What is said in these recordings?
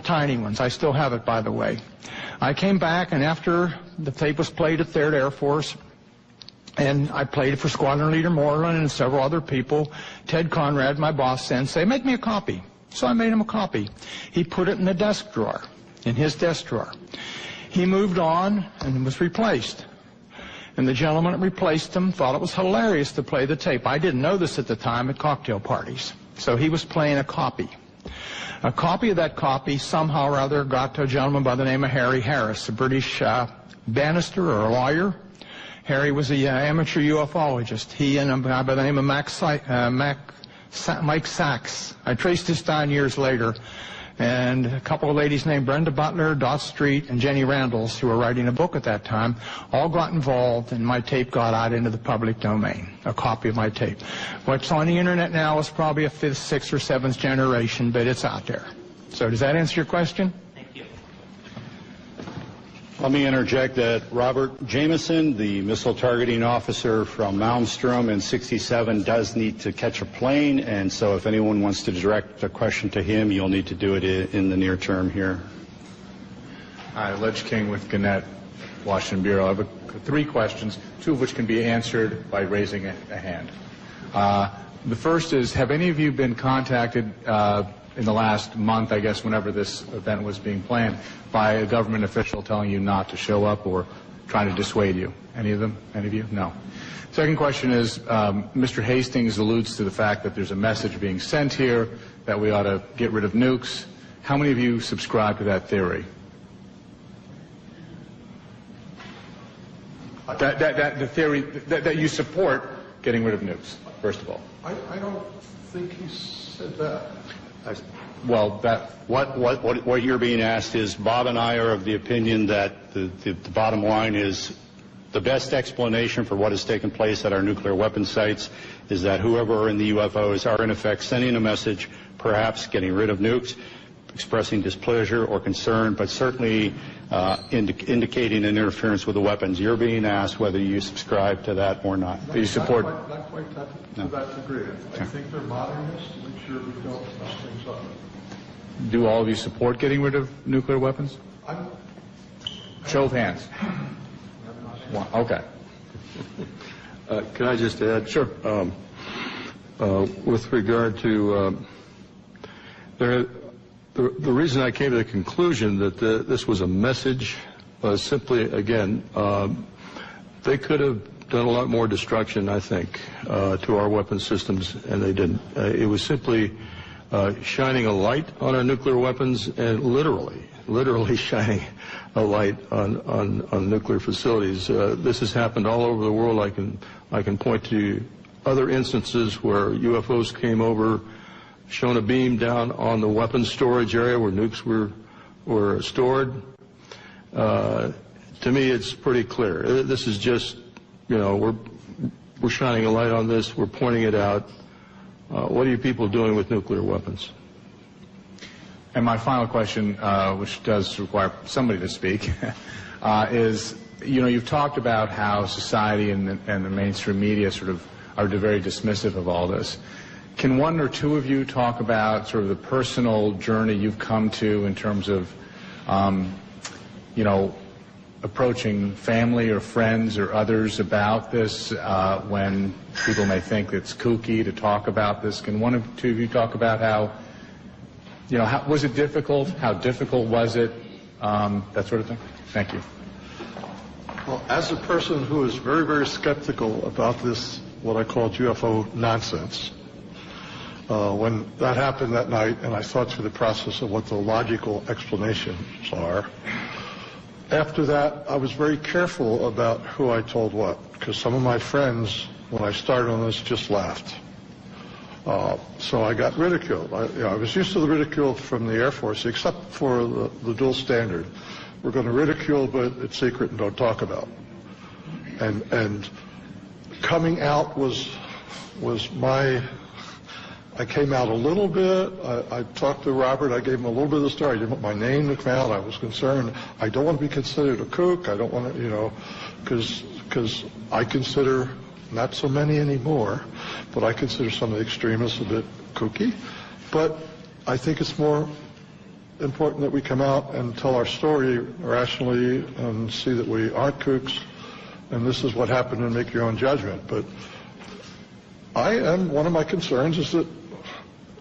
tiny ones. I still have it, by the way. I came back, and after the tape was played at 3rd Air Force, and I played it for Squadron Leader Moreland and several other people, Ted Conrad, my boss, said, make me a copy. So I made him a copy. He put it in the desk drawer, in his desk drawer. He moved on and was replaced. And the gentleman that replaced him thought it was hilarious to play the tape. I didn't know this at the time at cocktail parties. So he was playing a copy. A copy of that copy somehow or other got to a gentleman by the name of Harry Harris, a British barrister or a lawyer. Harry was an amateur ufologist. He and a guy by the name of Mike Sachs. I traced this down years later. And a couple of ladies named Brenda Butler, Dot Street, and Jenny Randalls, who were writing a book at that time, all got involved, and my tape got out into the public domain, a copy of my tape. What's on the internet now is probably a 5th, 6th, or 7th generation, but it's out there. So does that answer your question? Thank you. Let me interject that Robert Jameson, the missile targeting officer from Malmstrom in 67, does need to catch a plane, and so if anyone wants to direct a question to him, you'll need to do it in the near term here. Hi, Ledge King with Gannett, Washington Bureau. I have 3 questions, 2 of which can be answered by raising a hand. The first is, have any of you been contacted in the last month, I guess, whenever this event was being planned, by a government official telling you not to show up or trying to dissuade you? Any of them? Any of you? No. Second question is, Mr. Hastings alludes to the fact that there's a message being sent here that we ought to get rid of nukes. How many of you subscribe to that theory? The theory that you support getting rid of nukes, first of all. I don't think he said that. Well, What you're being asked is, Bob and I are of the opinion that the bottom line is the best explanation for what has taken place at our nuclear weapon sites is that whoever are in the UFOs are in effect sending a message, perhaps getting rid of nukes, expressing displeasure or concern, but certainly indicating an interference with the weapons. You're being asked whether you subscribe to that or not. Do you support? Not quite to that degree. I think they're modernists to make sure we don't mess things up. Do all of you support getting rid of nuclear weapons? Show of hands. One. Okay. Can I just add? Sure. With regard to the reason I came to the conclusion that this was a message was simply, again, they could have done a lot more destruction, I think, to our weapon systems, and they didn't. It was simply shining a light on our nuclear weapons and literally shining a light on nuclear facilities. This has happened all over the world. I can point to other instances where UFOs came over, shone a beam down on the weapons storage area where nukes were stored. To me, it's pretty clear. This is just, we're shining a light on this. We're pointing it out. What are you people doing with nuclear weapons? And my final question, which does require somebody to speak, is, you've talked about how society and the mainstream media sort of are very dismissive of all this. Can one or two of you talk about sort of the personal journey you've come to in terms of, approaching family or friends or others about this when people may think it's kooky to talk about this? Can one or two of you talk about how was it difficult? How difficult was it? That sort of thing. Thank you. Well, as a person who is very, very skeptical about this, what I call UFO nonsense, when that happened that night and I thought through the process of what the logical explanations are, after that I was very careful about who I told what, because some of my friends, when I started on this, just laughed. So I got ridiculed. I was used to the ridicule from the Air Force, except for the dual standard. We're going to ridicule, but it's secret and don't talk about. And coming out was my. I came out a little bit. I talked to Robert. I gave him a little bit of the story. I didn't want my name to come out. I was concerned. I don't want to be considered a kook. I don't want to, because I consider, not so many anymore, but I consider some of the extremists a bit kooky. But I think it's more important that we come out and tell our story rationally and see that we aren't kooks, and this is what happened, and make your own judgment. But one of my concerns is that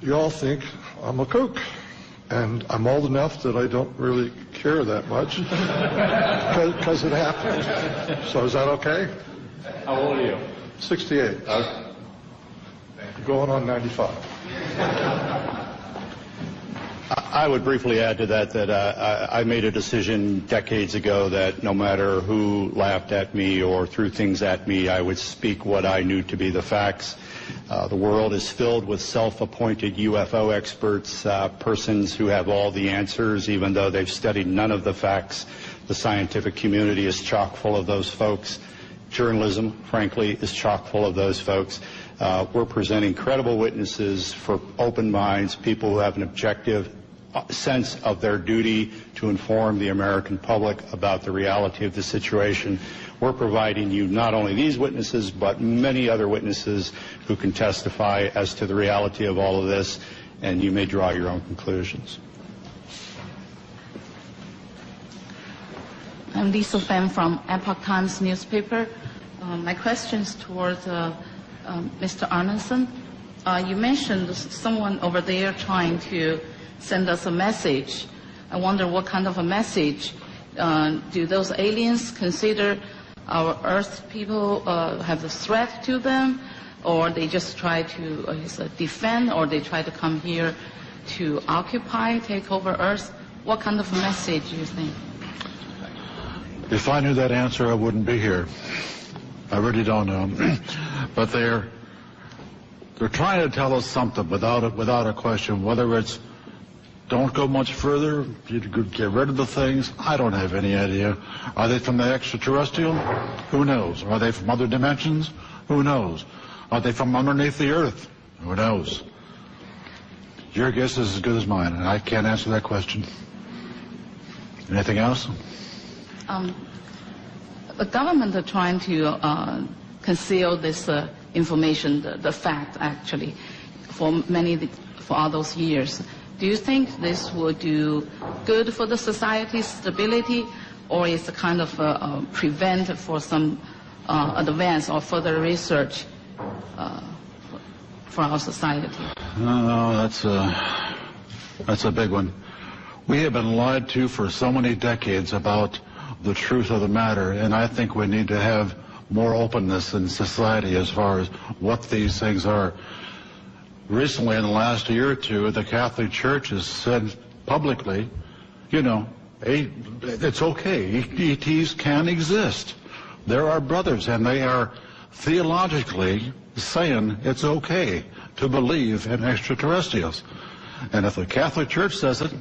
you all think I'm a kook, and I'm old enough that I don't really care that much because it happened. So is that okay? How old are you? 68. Going on 95. I would briefly add to that I made a decision decades ago that no matter who laughed at me or threw things at me, I would speak what I knew to be the facts. The world is filled with self-appointed UFO experts, persons who have all the answers, even though they've studied none of the facts. The scientific community is chock full of those folks. Journalism, frankly, is chock full of those folks. We're presenting credible witnesses for open minds, people who have an objective sense of their duty to inform the American public about the reality of the situation. We're providing you not only these witnesses, but many other witnesses who can testify as to the reality of all of this, and you may draw your own conclusions. I'm Lisa Pham from Epoch Times newspaper. My question is towards Mr. Arneson. You mentioned someone over there trying to send us a message. I wonder what kind of a message. Do those aliens consider our Earth people have a threat to them, or they just try to defend, or they try to come here to occupy, take over Earth? What kind of a message do you think? If I knew that answer, I wouldn't be here. I really don't know. But they're trying to tell us something without a question. Whether it's don't go much further, you could get rid of the things, I don't have any idea. Are they from the extraterrestrial? Who knows? Are they from other dimensions? Who knows? Are they from underneath the Earth? Who knows? Your guess is as good as mine, and I can't answer that question. Anything else? The government are trying to conceal this information, the fact actually, for all those years. Do you think this will do good for the society's stability, or is it kind of prevent for some advance or further research for our society? No, that's a big one. We have been lied to for so many decades about the truth of the matter, and I think we need to have more openness in society as far as what these things are. Recently, in the last year or two, the Catholic Church has said publicly, it's okay, ETs can exist. They're our brothers, and they are theologically saying it's okay to believe in extraterrestrials. And if the Catholic Church says it,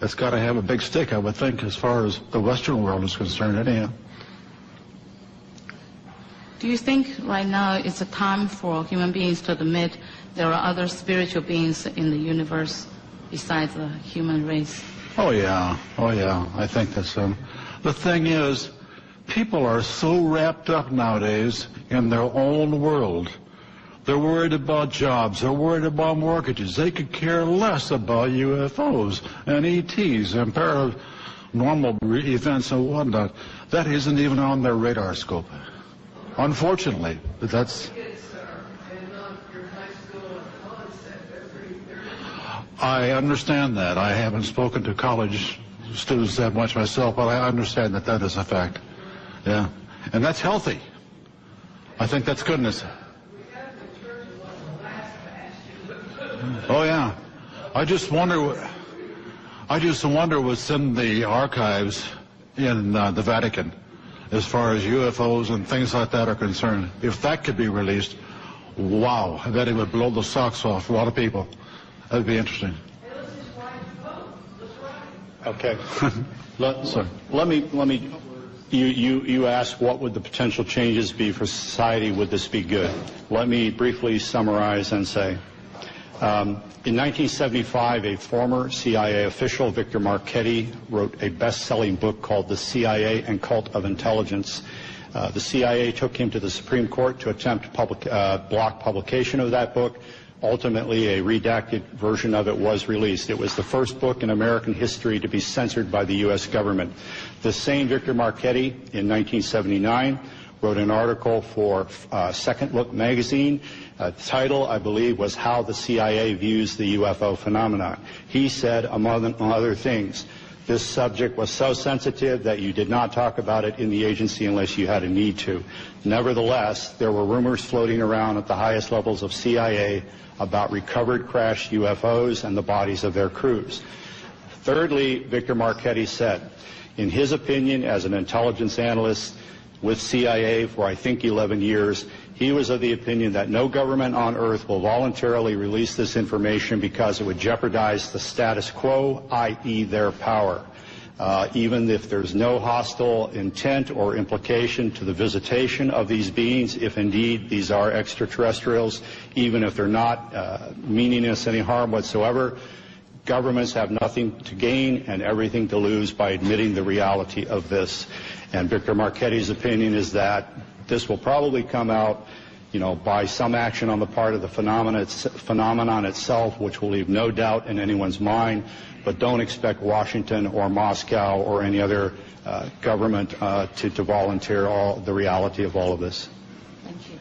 it's got to have a big stick, I would think, as far as the Western world is concerned anyhow. Do you think right now it's a time for human beings to admit there are other spiritual beings in the universe besides the human race? Oh yeah, I think that's the thing is, people are so wrapped up nowadays in their own world. They're worried about jobs, they're worried about mortgages. They could care less about UFOs and ETs and paranormal events and whatnot. That isn't even on their radar scope. Unfortunately, but that's... I understand that. I haven't spoken to college students that much myself, but I understand that is a fact. Yeah. And that's healthy. I think that's goodness. Oh, yeah. I just wonder what's in the archives in the Vatican as far as UFOs and things like that are concerned. If that could be released, wow, I bet it would blow the socks off a lot of people. That'd be interesting. Okay. Let me. You asked what would the potential changes be for society? Would this be good? Let me briefly summarize and say, in 1975, a former CIA official, Victor Marchetti, wrote a best-selling book called The CIA and Cult of Intelligence. The CIA took him to the Supreme Court to attempt block publication of that book. Ultimately, a redacted version of it was released. It was the first book in American history to be censored by the U.S. government. The same Victor Marchetti, in 1979, wrote an article for Second Look magazine. The title, I believe, was How the CIA Views the UFO Phenomenon. He said, among other things, this subject was so sensitive that you did not talk about it in the agency unless you had a need to. Nevertheless, there were rumors floating around at the highest levels of CIA about recovered crashed UFOs and the bodies of their crews. Thirdly, Victor Marchetti said, in his opinion, as an intelligence analyst with CIA for I think 11 years, he was of the opinion that no government on earth will voluntarily release this information because it would jeopardize the status quo, i.e. their power. Even if there's no hostile intent or implication to the visitation of these beings, if indeed these are extraterrestrials, even if they're not meaning us any harm whatsoever, governments have nothing to gain and everything to lose by admitting the reality of this. And Victor Marchetti's opinion is that this will probably come out, by some action on the part of the phenomenon itself, which will leave no doubt in anyone's mind. But don't expect Washington or Moscow or any other government to volunteer the reality of all of this. Thank you.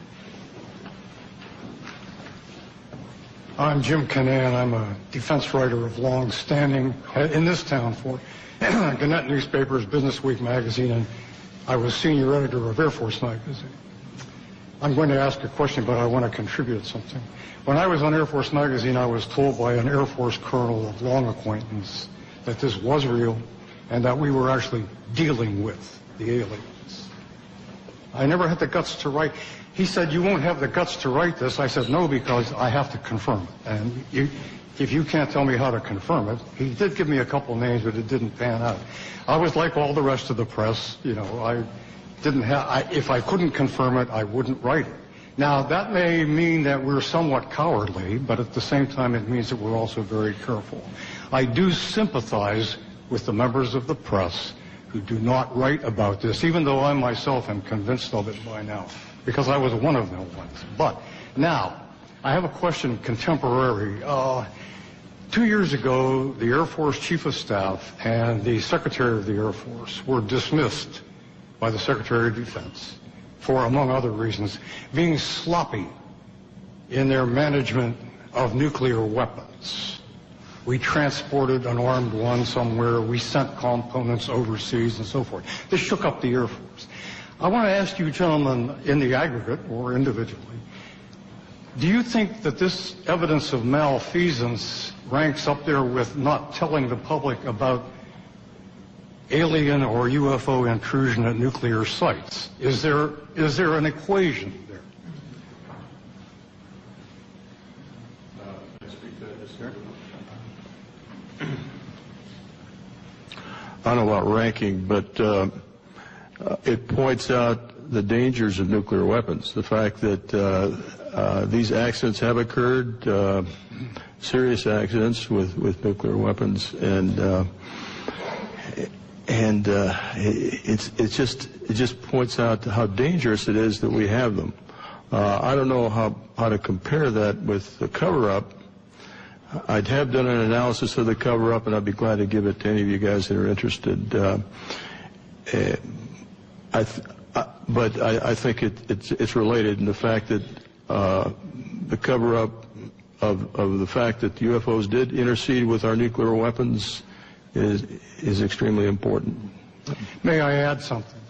I'm Jim Canan. I'm a defense writer of long standing in this town for Gannett Newspaper's Business Week magazine, and I was senior editor of Air Force magazine. I'm going to ask a question, but I want to contribute something. When I was on Air Force magazine, I was told by an Air Force colonel of long acquaintance that this was real and that we were actually dealing with the aliens. I never had the guts to write. He said, you won't have the guts to write this. I said, no, because I have to confirm it. And if you can't tell me how to confirm it, he did give me a couple names, but it didn't pan out. I was like all the rest of the press. If I couldn't confirm it, I wouldn't write it. Now, that may mean that we're somewhat cowardly, but at the same time, it means that we're also very careful. I do sympathize with the members of the press who do not write about this, even though I myself am convinced of it by now, because I was one of them once. But now, I have a question contemporary. 2 years ago, the Air Force Chief of Staff and the Secretary of the Air Force were dismissed by the Secretary of Defense for, among other reasons, being sloppy in their management of nuclear weapons. We transported an armed one somewhere, we sent components overseas and so forth. This shook up the Air Force. I want to ask you gentlemen, in the aggregate or individually, do you think that this evidence of malfeasance ranks up there with not telling the public about alien or UFO intrusion at nuclear sites? Is there an equation there? Can I speak to this here? I don't know about ranking, but it points out the dangers of nuclear weapons. The fact that these accidents have occurred, serious accidents with nuclear weapons, and it just points out how dangerous it is that we have them. I don't know how to compare that with the cover-up. I'd have done an analysis of the cover-up, and I'd be glad to give it to any of you guys that are interested. But I think it's related in the fact that the cover-up of the fact that the UFOs did intercede with our nuclear weapons is extremely important. May I add something?